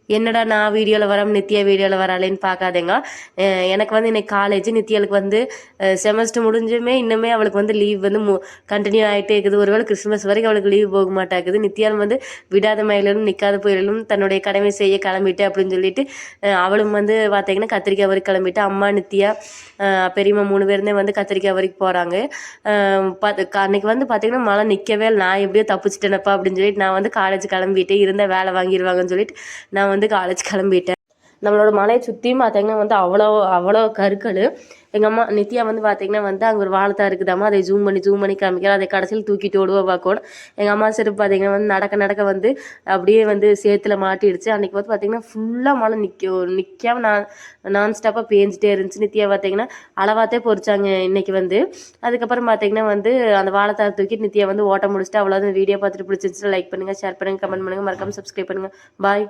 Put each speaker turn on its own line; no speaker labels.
என்னடா நான் வீடியோவில் வரோம் நித்யா வீடியோவில் வராளேன்னு பார்க்காதேங்க. எனக்கு வந்து இன்னைக்கு காலேஜ் நித்யாளுக்கு வந்து செமஸ்டர் முடிஞ்சுமே இன்னுமே அவளுக்கு வந்து லீவ் வந்து கண்டினியூ ஆகிட்டே இருக்குது. ஒருவேளை கிறிஸ்மஸ் வரைக்கும் அவளுக்கு லீவ் போக மாட்டாக்குது. நித்யாலும் வந்து விடாத மயிலும் நிற்காத புயலும் தன்னுடைய கடமை செய்ய கிளம்பிட்டு அப்படின்னு சொல்லிட்டு அவளும் வந்து பார்த்தீங்கன்னா கத்திரிக்காய் வரைக்கும் கிளம்பிட்டு அம்மா நித்யா பெரியம்மா 3 பேருந்தே வந்து கத்திரிக்காய் வரைக்கும் போகிறாங்க. அன்னைக்கு வந்து பார்த்தீங்கன்னா மழை நிற்கவே நான் எப்படியோ தப்பிச்சிட்டேனப்பா அப்படின்னு சொல்லிட்டு நான் வந்து காலேஜ் கிளம்பிட்டு இருந்த வேலை வாங்கிடுவாங்கன்னு சொல்லிட்டு நான் வந்து காலேஜ் கிளம்பிட்டேன். நம்மளோட மலையை சுற்றியும் பார்த்தீங்கன்னா வந்து அவ்வளோ அவ்வளோ கற்கள். எங்கள் அம்மா நித்யா வந்து பார்த்தீங்கன்னா வந்து அங்கே ஒரு வாழைத்தா இருக்குதாம்மா, அதை ஜூம் பண்ணி காமிக்கிறேன். அதை கடைசியில் தூக்கிட்டு ஓடுவா பார்க்கணும். எங்கள் அம்மா செருப்பு பார்த்தீங்கன்னா வந்து நடக்க வந்து அப்படியே வந்து சேத்துல மாட்டிடுச்சு. அன்றைக்கி வந்து பார்த்தீங்கன்னா ஃபுல்லாக மழை நிற்காம நான் ஸ்டாப்பாக பேஞ்சிட்டே இருந்துச்சு. நித்யா பார்த்தீங்கன்னா அளவாத்தே பொறிச்சாங்க இன்றைக்கி வந்து. அதுக்கப்புறம் பார்த்தீங்கன்னா வந்து அந்த வாழைத்தார் தூக்கிட்டு நித்யா வந்து ஓட்ட முடிச்சுட்டு அவ்வளோதான். வீடியோ பார்த்துட்டு பிடிச்சிருந்துச்சு லைக் பண்ணுங்கள், ஷேர் பண்ணுங்கள், கமெண்ட் பண்ணுங்கள், மறக்காமல் சப்ஸ்கிரைப் பண்ணுங்கள். பாய்.